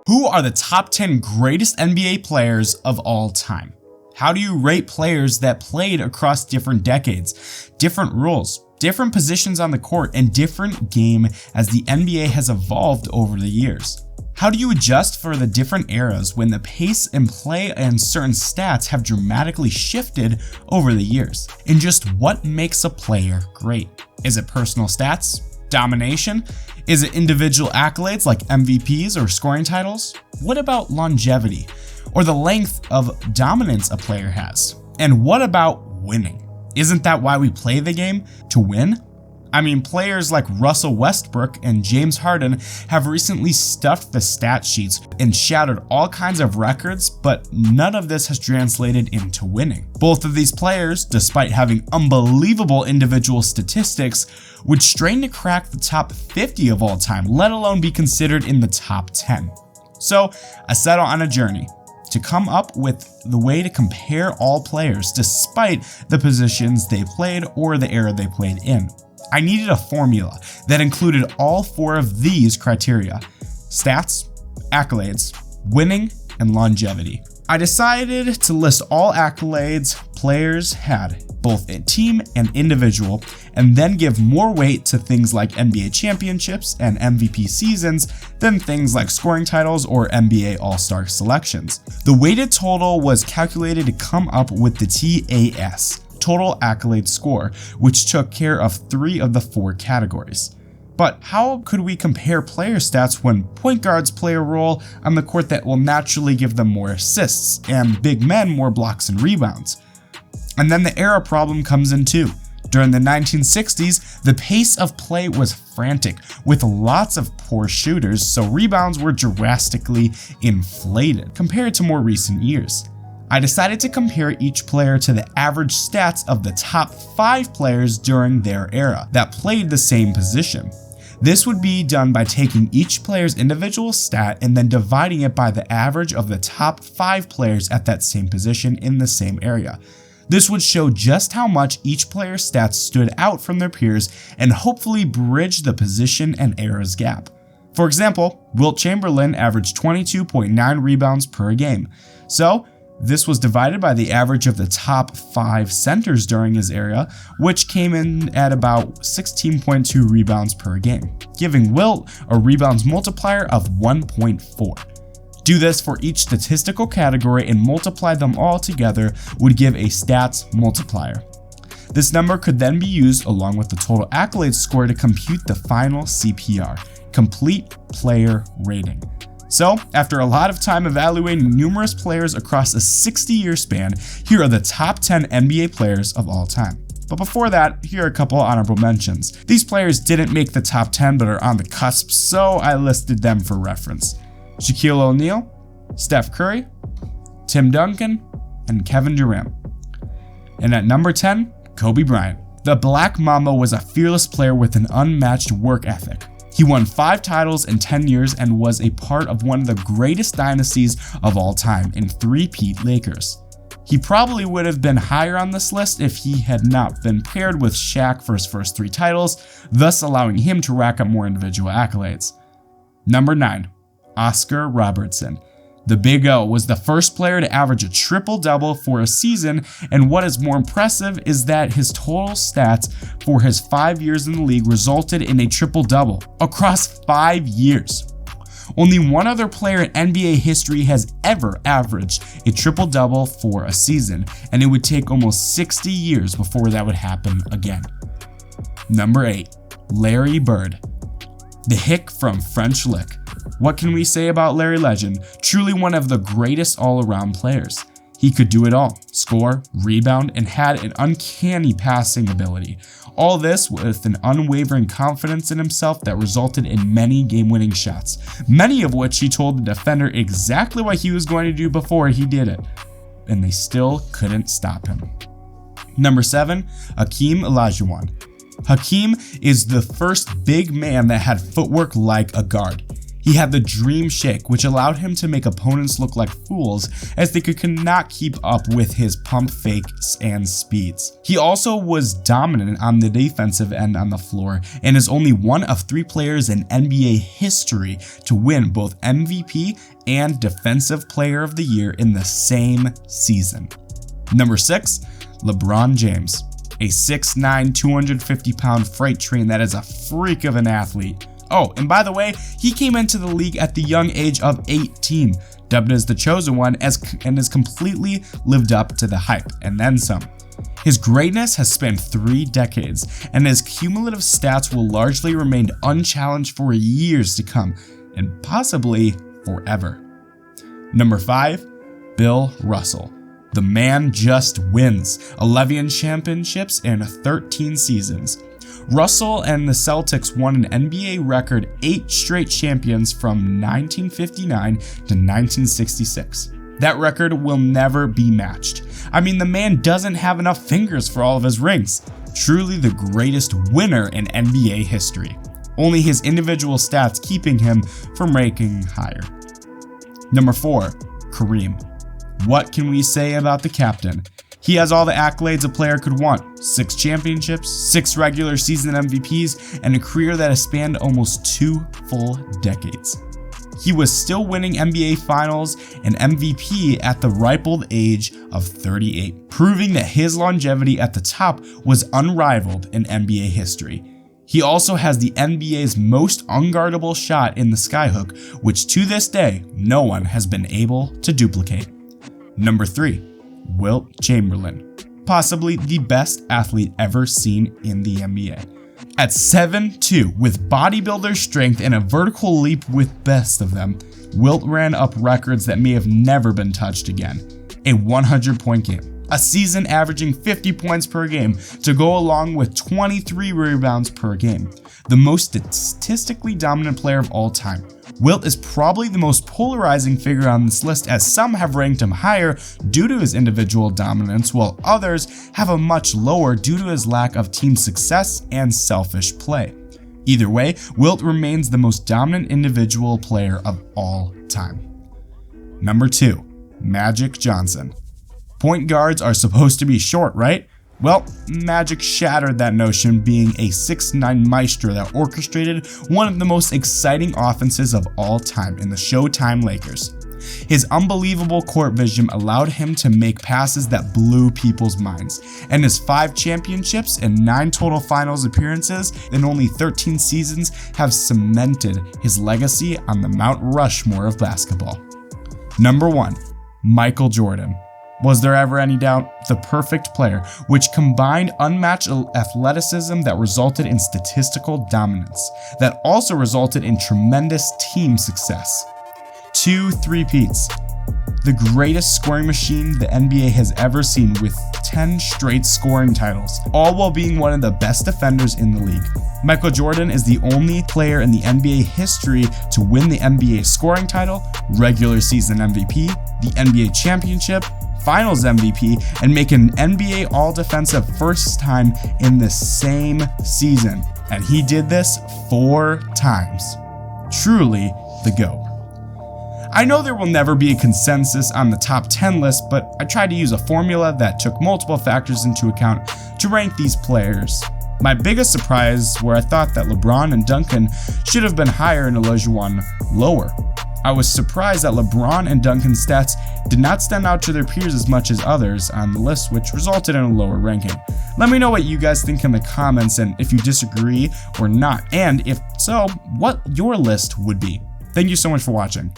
Who are the top 10 greatest NBA players of all time? How do you rate players that played across different decades, different rules, different positions on the court, and different game as the NBA has evolved over the years? How do you adjust for the different eras when the pace and play and certain stats have dramatically shifted over the years? And just what makes a player great? Is it personal stats? Domination? Is it individual accolades like MVPs or scoring titles? What about longevity or the length of dominance a player has? And what about winning? Isn't that why we play the game? To win? I mean, players like Russell Westbrook and James Harden have recently stuffed the stat sheets and shattered all kinds of records, but none of this has translated into winning. Both of these players, despite having unbelievable individual statistics, would strain to crack the top 50 of all time, let alone be considered in the top 10. So I set out on a journey to come up with the way to compare all players despite the positions they played or the era they played in. I needed a formula that included all four of these criteria: stats, accolades, winning, and longevity. I decided to list all accolades players had, both team and individual, and then give more weight to things like NBA championships and MVP seasons than things like scoring titles or NBA All-Star selections. The weighted total was calculated to come up with the TAS, total accolade score, which took care of 3 of the 4 categories. But how could we compare player stats when point guards play a role on the court that will naturally give them more assists, and big men more blocks and rebounds? And then the era problem comes in too. During the 1960s, the pace of play was frantic, with lots of poor shooters, so rebounds were drastically inflated compared to more recent years. I decided to compare each player to the average stats of the top 5 players during their era that played the same position. This would be done by taking each player's individual stat and then dividing it by the average of the top 5 players at that same position in the same area. This would show just how much each player's stats stood out from their peers and hopefully bridge the position and era's gap. For example, Wilt Chamberlain averaged 22.9 rebounds per game. So this was divided by the average of the top 5 centers during his era, which came in at about 16.2 rebounds per game, giving Wilt a rebounds multiplier of 1.4. Do this for each statistical category and multiply them all together would give a stats multiplier. This number could then be used along with the total accolades score to compute the final CPR, complete player rating. So, after a lot of time evaluating numerous players across a 60-year span, here are the top 10 NBA players of all time. But before that, here are a couple honorable mentions. These players didn't make the top 10 but are on the cusp, so I listed them for reference. Shaquille O'Neal, Steph Curry, Tim Duncan, and Kevin Durant. And at number 10, Kobe Bryant. The Black Mamba was a fearless player with an unmatched work ethic. He won 5 titles in 10 years and was a part of one of the greatest dynasties of all time in 3-peat Lakers. He probably would have been higher on this list if he had not been paired with Shaq for his first 3 titles, thus allowing him to rack up more individual accolades. Number 9, Oscar Robertson. The Big O was the first player to average a triple-double for a season, and what is more impressive is that his total stats for his 5 years in the league resulted in a triple-double across 5 years. Only one other player in NBA history has ever averaged a triple-double for a season, and it would take almost 60 years before that would happen again. Number 8, Larry Bird. The Hick from French Lick. What can we say about Larry Legend? Truly one of the greatest all-around players. He could do it all: score, rebound, and had an uncanny passing ability. All this with an unwavering confidence in himself that resulted in many game-winning shots, many of which he told the defender exactly what he was going to do before he did it, and they still couldn't stop him. Number 7, Hakeem Olajuwon. Hakeem is the first big man that had footwork like a guard. He had the dream shake, which allowed him to make opponents look like fools as they could not keep up with his pump fakes and speeds. He also was dominant on the defensive end on the floor and is only one of 3 players in NBA history to win both MVP and Defensive Player of the Year in the same season. Number 6, LeBron James. A 6'9", 250-pound freight train that is a freak of an athlete. Oh, and by the way, he came into the league at the young age of 18, dubbed as the chosen one, and has completely lived up to the hype, and then some. His greatness has spanned 3 decades, and his cumulative stats will largely remain unchallenged for years to come, and possibly forever. Number 5, Bill Russell. The man just wins 11 championships in 13 seasons. Russell and the Celtics won an NBA record 8 straight champions from 1959 to 1966. That record will never be matched. I mean, the man doesn't have enough fingers for all of his rings. Truly the greatest winner in NBA history. Only his individual stats keeping him from ranking higher. Number 4, Kareem. What can we say about the captain? He has all the accolades a player could want. 6 championships, 6 regular season MVPs, and a career that has spanned almost 2 full decades. He was still winning NBA Finals and MVP at the ripe old age of 38, proving that his longevity at the top was unrivaled in NBA history. He also has the NBA's most unguardable shot in the skyhook, which to this day, no one has been able to duplicate. Number 3, Wilt Chamberlain, possibly the best athlete ever seen in the NBA. At 7'2", with bodybuilder strength and a vertical leap with best of them, Wilt ran up records that may have never been touched again. A 100-point game, a season averaging 50 points per game to go along with 23 rebounds per game. The most statistically dominant player of all time. Wilt is probably the most polarizing figure on this list, as some have ranked him higher due to his individual dominance, while others have a much lower due to his lack of team success and selfish play. Either way, Wilt remains the most dominant individual player of all time. Number 2, Magic Johnson. Point guards are supposed to be short, right? Well, Magic shattered that notion, being a 6'9" maestro that orchestrated one of the most exciting offenses of all time in the Showtime Lakers. His unbelievable court vision allowed him to make passes that blew people's minds, and his 5 championships and 9 total finals appearances in only 13 seasons have cemented his legacy on the Mount Rushmore of basketball. Number 1, Michael Jordan. Was there ever any doubt? The perfect player, which combined unmatched athleticism that resulted in statistical dominance, that also resulted in tremendous team success. 2 three-peats. The greatest scoring machine the NBA has ever seen, with 10 straight scoring titles, all while being one of the best defenders in the league. Michael Jordan is the only player in the NBA history to win the NBA scoring title, regular season MVP, the NBA championship, Finals MVP, and make an NBA All-Defensive first time in the same season. And he did this 4 times. Truly the GOAT. I know there will never be a consensus on the top 10 list, but I tried to use a formula that took multiple factors into account to rank these players. My biggest surprise where I thought that LeBron and Duncan should have been higher and Olajuwon lower. I was surprised that LeBron and Duncan's stats did not stand out to their peers as much as others on the list, which resulted in a lower ranking. Let me know what you guys think in the comments, and if you disagree or not, and if so, what your list would be. Thank you so much for watching.